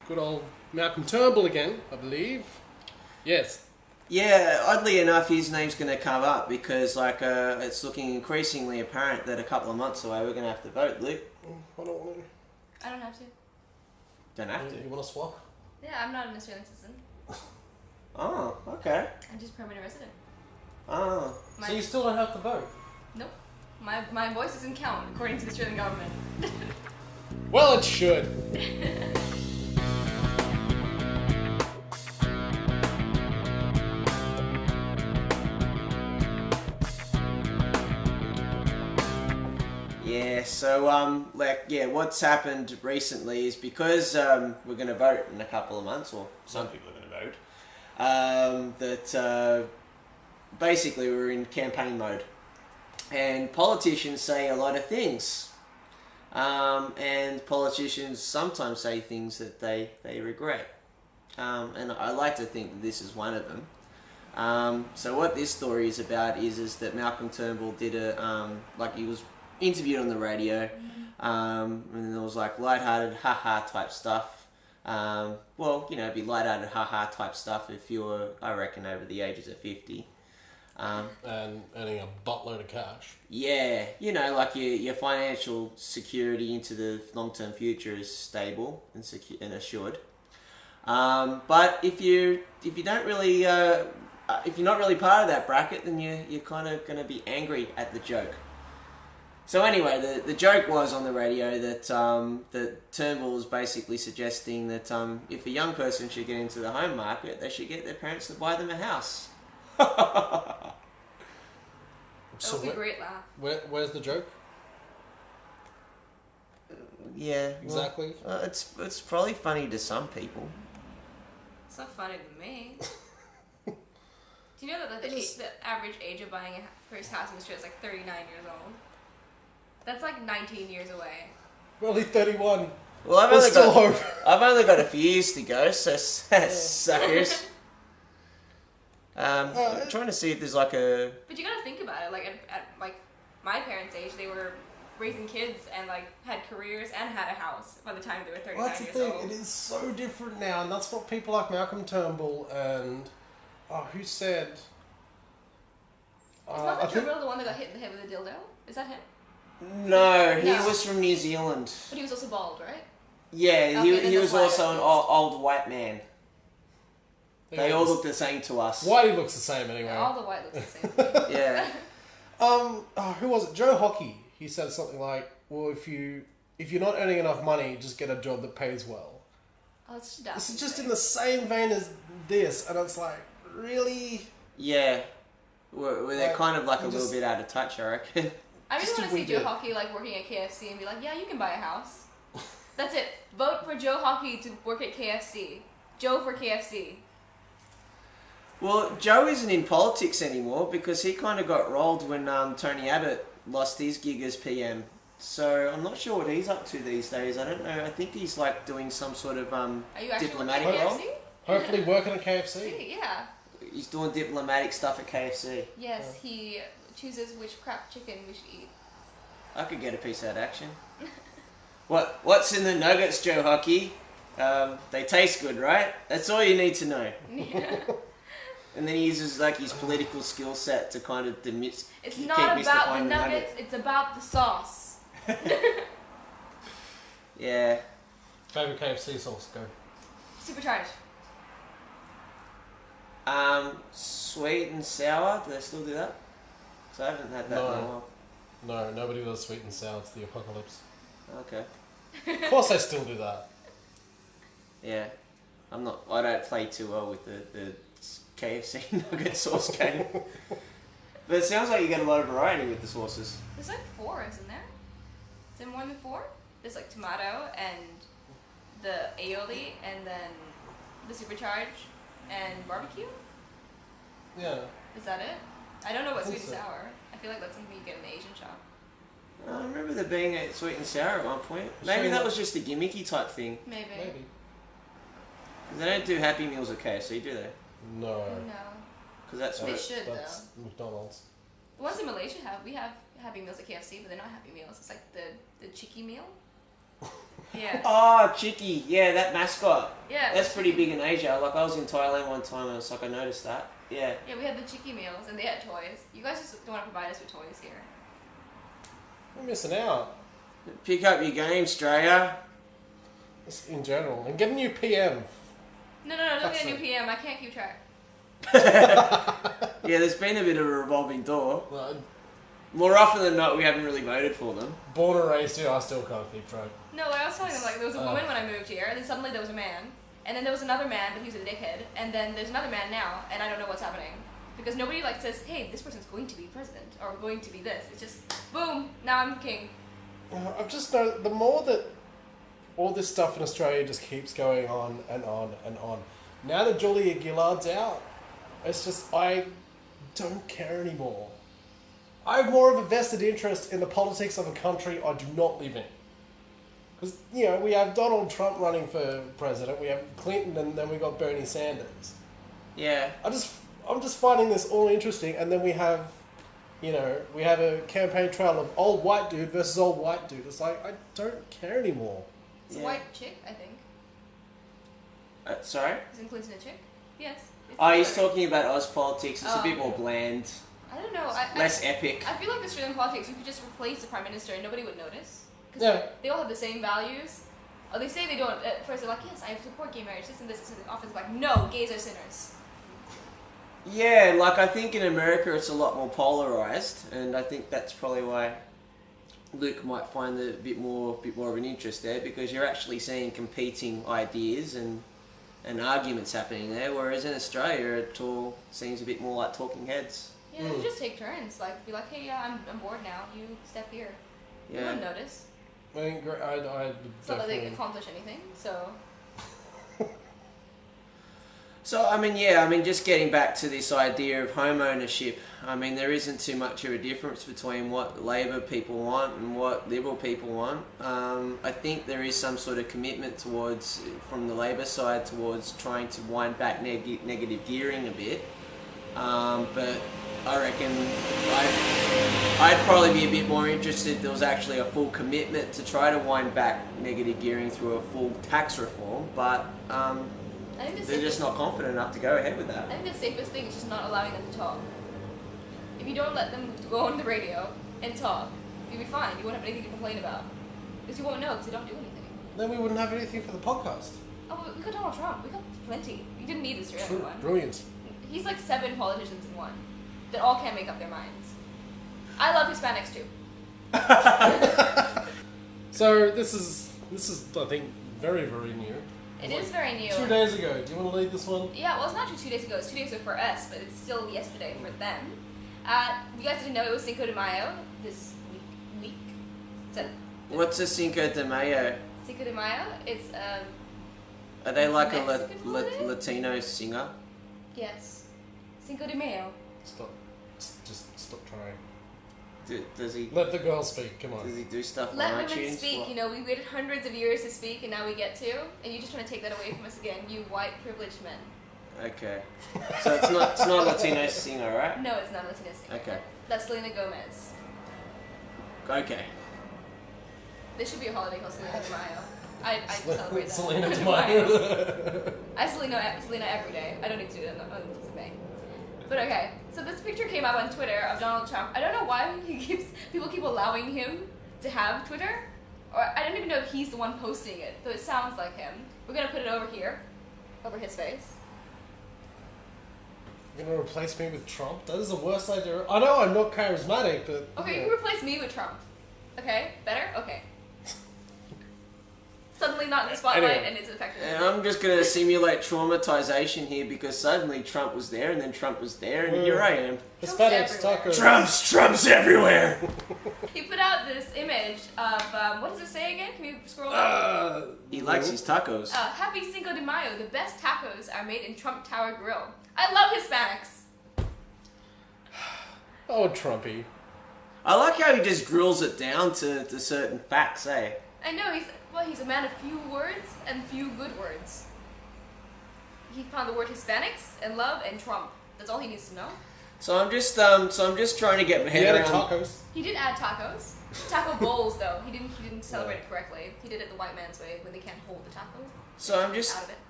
Good old Malcolm Turnbull again, I believe. Yes. Yeah, oddly enough, his name's going to come up because, it's looking increasingly apparent that a couple of months away we're going to have to vote, Luke. I don't want to. I don't have to. Don't have to. You want to swap? Yeah, I'm not an Australian citizen. Oh, okay. I'm just permanent resident. Oh. So you still don't have to vote? Nope. My voice doesn't count according to the Australian government. Well, it should. Yeah, so, what's happened recently is because we're going to vote in a couple of months, or some people are going to vote, basically we're in campaign mode. And politicians say a lot of things. And politicians sometimes say things that they regret. And I like to think that this is one of them. So what this story is about is that Malcolm Turnbull did he was interviewed on the radio, and there was lighthearted ha-ha type stuff. It'd be lighthearted ha-ha type stuff if you were, I reckon, over the ages of 50. And earning a buttload of cash. Yeah, your financial security into the long-term future is stable and assured. But if you're not really part of that bracket, then you're kind of going to be angry at the joke. So anyway, the joke was on the radio that Turnbull was basically suggesting that if a young person should get into the home market, they should get their parents to buy them a house. That would be a great laugh. Where's the joke? Yeah, exactly. It's probably funny to some people. It's not funny to me. Do you know that the average age of buying a first house in Australia is 39 years old? That's 19 years away. Well, he's 31. Well, I've only got a few years to go, so suckers. I'm trying to see if there's But you gotta think about it. At my parents' age, they were raising kids and had careers and had a house by the time they were 39 Well, that's the years thing. old. It is so different now, and that's what people like Malcolm Turnbull and who said? Is Malcolm Turnbull the one that got hit in the head with a dildo? Is that him? No, he was from New Zealand. But he was also bald, right? Yeah, Okay, he was also an old white man. They all look the same to us. Whitey looks the same anyway. Yeah, all the white looks the same. Yeah. Who was it? Joe Hockey. He said something like, "Well, if you're not earning enough money, just get a job that pays well." Oh, it's just This is just in the same vein as this, and it's really. Yeah, where they're kind of a little bit out of touch, I reckon. I really want to see Joe Hockey working at KFC and be like, yeah, you can buy a house. That's it. Vote for Joe Hockey to work at KFC. Joe for KFC. Well, Joe isn't in politics anymore because he kind of got rolled when Tony Abbott lost his gig as PM. So I'm not sure what he's up to these days. I don't know. I think he's doing some sort of Are you actually diplomatic working at role. KFC? Hopefully working at KFC. Yeah. He's doing diplomatic stuff at KFC. Yes, he chooses which crap chicken we should eat. I could get a piece of that action. What's in the nuggets, Joe Hockey? They taste good, right? That's all you need to know. Yeah. And then he uses his political skill set to kind of It's not about the nuggets, it's about the sauce. Yeah. Favorite KFC sauce, go. Supercharged. Sweet and sour. Do they still do that? So I haven't had that in a while. No, nobody does sweet and sour. It's the apocalypse. Okay. Of course they still do that. Yeah. I don't play too well with the KFC nugget sauce game. But it sounds like you get a lot of variety with the sauces. There's 4, isn't there? Is there more than 4? There's tomato and the aioli and then the supercharged and barbecue? Yeah. Is that it? I don't know what sweet and so. sour. I feel like that's something you get in the Asian shop. I remember there being a sweet and sour at one point. Maybe that was just a gimmicky type thing. Maybe. They don't do Happy Meals at KFC, do they? No. No. Because that's They what... should, That's though. McDonald's. The ones in Malaysia we have Happy Meals at KFC, but they're not Happy Meals. It's the Chicky meal. Yeah. Oh, Chicky. Yeah, that mascot. Yeah. That's pretty big in Asia. Like, I was in Thailand one time and it's like I noticed that. Yeah. Yeah, we had the Chicky meals and they had toys. You guys just don't want to provide us with toys here. We're missing out. Pick up your game, Australia. Just in general. And get a new PM. No, don't get a new PM. I can't keep track. Yeah, there's been a bit of a revolving door. Well, More often than not, we haven't really voted for them. born and raised here, I still can't keep track. No, I was telling them, like, there was a woman when I moved here, and then suddenly there was a man, and then there was another man, but he was a dickhead, and then there's another man now, and I don't know what's happening. Because nobody, like, says, hey, this person's going to be president, or going to be this. It's just, boom, now I'm king. I've just noticed the more that all this stuff in Australia just keeps going on and on and on. Now that Julia Gillard's out, it's just, I don't care anymore. I have more of a vested interest in the politics of a country I do not live in. Because, you know, we have Donald Trump running for president, we have Clinton, and then we got Bernie Sanders. Yeah. I'm just finding this all interesting, and then we have, you know, we have a campaign trail of old white dude versus old white dude. It's like, I don't care anymore. It's a white chick, I think. Sorry? Isn't Clinton a chick? Yes. Oh, he's talking about Oz politics. It's a bit more bland. I don't know. Less epic. I feel like Australian politics, you could just replace the Prime Minister and nobody would notice. Because Yeah. they all have the same values. Or they say they don't. At first they're like, yes, I support gay marriage, this and this. And often it's like, no, gays are sinners. Yeah, like I think in America it's a lot more polarized, and I think that's probably why Luke might find a bit more of an interest there, because you're actually seeing competing ideas and arguments happening there, whereas in Australia it all seems a bit more like talking heads. Yeah, you just take turns. Like, be like, hey, yeah, I'm bored now. You step here. You Yeah. wouldn't notice. I mean, I It's not that they accomplish anything, so... So, I mean, just getting back to this idea of home ownership, I mean, there isn't too much of a difference between what Labor people want and what Liberal people want. I think there is some sort of commitment towards, from the Labor side, towards trying to wind back negative gearing a bit. But I reckon I'd probably be a bit more interested if there was actually a full commitment to try to wind back negative gearing through a full tax reform, but I think they're just not confident enough to go ahead with that. I think the safest thing is just not allowing them to talk. If you don't let them go on the radio and talk, you'll be fine. You won't have anything to complain about. Because you won't know, because they don't do anything. Then we wouldn't have anything for the podcast. Oh, we got Donald Trump. We got plenty. You didn't need this Australian one. Brilliant. He's like 7 politicians in one that all can't make up their minds. I love Hispanics too. So this is I think very, very new. It is very new. 2 days ago. Do you want to lead this one? Yeah, well, it's not actually 2 days ago. It's 2 days ago for us, but it's still yesterday for them. You guys didn't know it was Cinco de Mayo this week. So, What's a Cinco de Mayo? Cinco de Mayo. It's Are they like a Mexican holiday? Latino singer? yes, Cinco de Mayo. Stop. Just stop trying. Does he Let the girl speak. Come does on. he do stuff Let on women iTunes? speak. What? You know, we waited hundreds of years to speak, and now we get to, and you're just trying to take that away from us again, you white privileged men. Okay. So it's not a Latino singer, right? No, it's not a Latina singer. Okay. That's Selena Gomez. Okay. There should be a holiday called Selena de Mayo. I celebrate that. Selena de Mayo. I Selena every day. I don't need to do it on the May. But okay, so this picture came up on Twitter of Donald Trump. I don't know why people keep allowing him to have Twitter, or I don't even know if he's the one posting it. Though it sounds like him. We're gonna put it over here, over his face. You're gonna replace me with Trump? That is the worst idea. I know I'm not charismatic, but Okay, yeah. you replace me with Trump. Okay, better. Okay. Suddenly not in the spotlight, Anyway. and it's effective. And I'm just going to simulate traumatization here, because suddenly Trump was there, and then Trump was there, and here I am. Hispanics, everywhere. tacos. Trump's everywhere! He put out this image of what does it say again? Can you scroll down? He likes his tacos. Happy Cinco de Mayo. The best tacos are made in Trump Tower Grill. I love Hispanics. Oh, Trumpy. I like how he just grills it down to certain facts, eh? I know he's a man of few words and few good words. He found the word Hispanics and love and Trump. That's all he needs to know. So I'm just trying to get my head Yeah, around. tacos. He did add tacos. Taco bowls, though. He didn't celebrate it correctly. He did it the white man's way when they can't hold the taco. So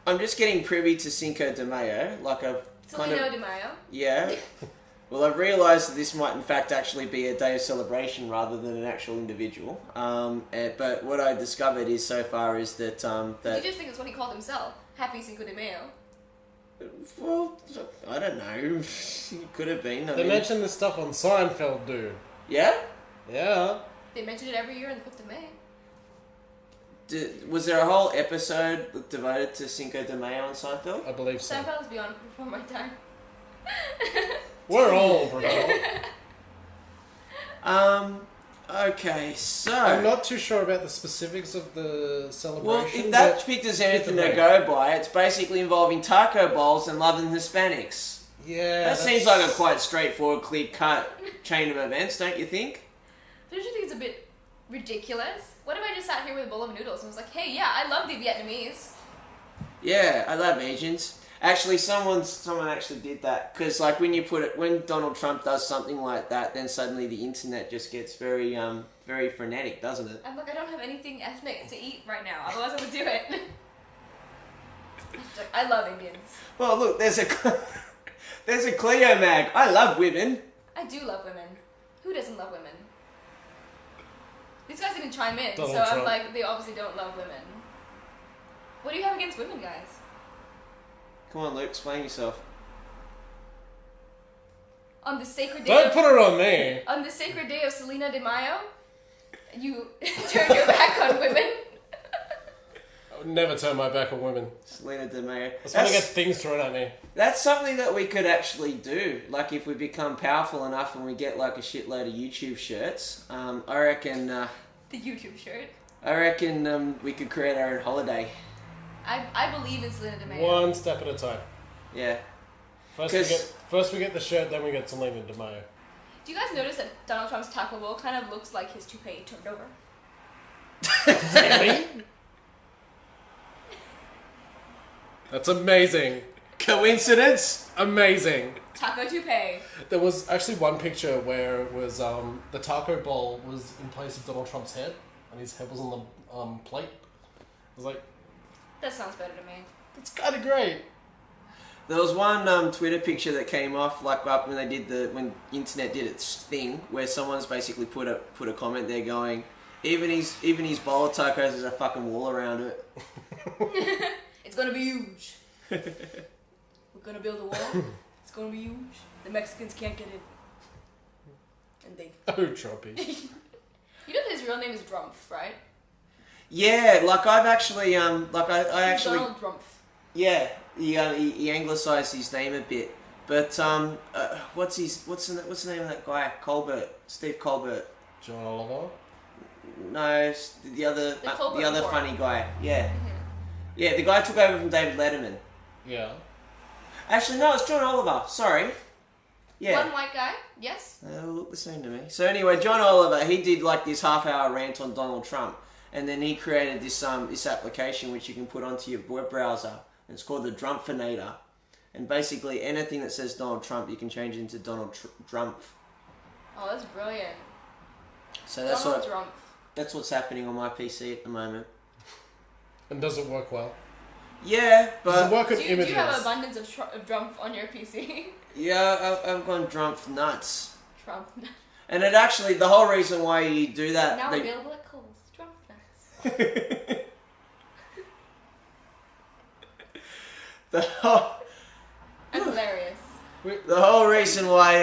I'm just getting privy to Cinco de Mayo, like a kind Celino of de Mayo. yeah. Well, I've realised that this might in fact actually be a day of celebration rather than an actual individual. But what I discovered is so far is that Did you just think it's what he called himself? Happy Cinco de Mayo. well, I don't know. It could have been. They mentioned this stuff on Seinfeld, dude. Yeah. Yeah. They mention it every year on the 5th of May. Was there a whole episode devoted to Cinco de Mayo on Seinfeld? I believe so. Seinfeld was beyond before my time. We're old, bro. Okay, so I'm not too sure about the specifics of the celebration. well, if that but picture's anything Fifth to of go by, it's basically involving taco bowls and loving Hispanics. yeah, That seems like a quite straightforward, clear-cut chain of events, don't you think? Don't you think it's a bit ridiculous? What if I just sat here with a bowl of noodles and was like, hey, yeah, I love the Vietnamese. Yeah, I love Asians. Actually, someone actually did that because, like, when Donald Trump does something like that, then suddenly the internet just gets very frenetic, doesn't it? I'm like, I don't have anything ethnic to eat right now, otherwise I would do it. Like, I love Indians. Well, look, there's a Cleo mag. I love women. I do love women. Who doesn't love women? These guys didn't chime in, Donald so I'm Trump. like, they obviously don't love women. What do you have against women, guys? Come on, Luke, explain yourself. On the sacred day Don't of, put it on me. on the sacred day of Selena de Mayo, you turn your back on women. I would never turn my back on women. Selena de Mayo. I just want to get things thrown at me. That's something that we could actually do. Like, if we become powerful enough and we get like a shitload of YouTube shirts, I reckon. The YouTube shirt. We could create our own holiday. I believe in Selena de Mayo. One step at a time. Yeah. First we get the shirt, then we get Selena de Mayo. Do you guys notice that Donald Trump's taco bowl kind of looks like his toupee turned over? Really? That's amazing. Coincidence? Amazing. Taco toupee. There was actually one picture where it was the taco bowl was in place of Donald Trump's head, and his head was on the plate. I was like, That sounds better to me. that's kind of great. There was one Twitter picture that came off like up when when internet did its thing, where someone's basically put a comment there going, even his bowl of tacos has a fucking wall around it. It's gonna be huge. We're gonna build a wall. It's gonna be huge. The Mexicans can't get in. And they. Oh, Trumpy. You know that his real name is Drumpf, right? Yeah, like I've actually I actually Donald Drumpf. yeah he anglicised his name a bit, but what's the name of that guy? Steve Colbert. John Oliver. No, the other Report. funny guy. Yeah. Mhm. Yeah, the guy took over from David Letterman. Yeah. Actually, no, it's John Oliver. Sorry. Yeah. One white guy, yes? They all look the same to me. So anyway, John Oliver, he did like this half-hour rant on Donald Trump, and then he created this application which you can put onto your web browser, and it's called the Drumpfinator. And basically, anything that says Donald Trump, you can change it into Donald Trump. Oh, that's brilliant. So Donald Drumpf. that's what's happening on my PC at the moment. And does it work well? Yeah, Does it but work on Do images? you have abundance of Drumpf on your PC? yeah, I've gone Drumpf nuts. Trump. And it actually, the whole reason why you do that... Now they- available at Kohl's. Drumpf nuts. the whole... I'm hilarious. The whole reason why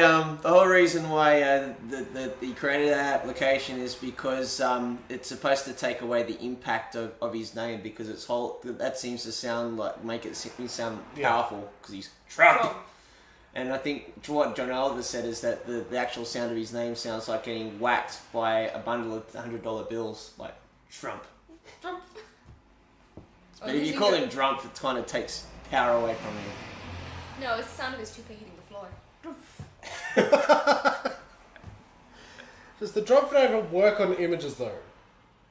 he created that application is because it's supposed to take away the impact of his name, because that seems to make it sound powerful because he's Trump. And I think what John Oliver said is that the actual sound of his name sounds like getting whacked by a bundle of $100 bills, like Trump. Drumpf. But if you call him Trump, it kind of takes power away from him. No, it's the sound of his toupee hitting the floor. Drumpf. Does the Drumpfinator work on images though?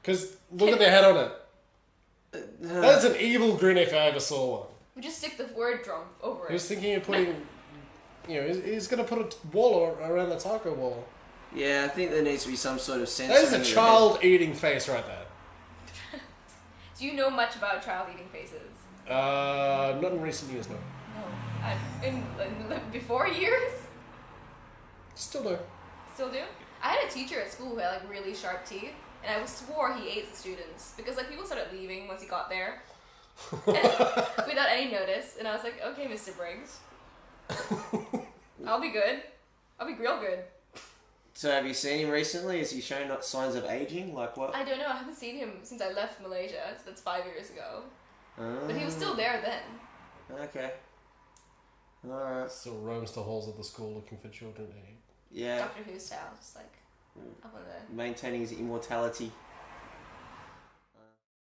Because look at the head on it. That's an evil grin if I ever saw one. We just stick the word Drumpf over I was it. thinking of putting he's going to put a wall around the taco wall. Yeah, I think there needs to be some sort of sense. That is a child-eating face right there. Do you know much about child-eating faces? Not in recent years, no. No. In before years? Still do. Still do? I had a teacher at school who had like really sharp teeth, and I swore he ate the students because like people started leaving once he got there without any notice, and I was like, okay, Mr. Briggs, I'll be good. I'll be real good. So have you seen him recently? Has he shown signs of aging? Like what? I don't know. I haven't seen him since I left Malaysia. So that's 5 years ago. But he was still there then. Okay. Alright. Still roams the halls of the school looking for children to eat. Yeah. Doctor Who style, just like up on the... Maintaining his immortality.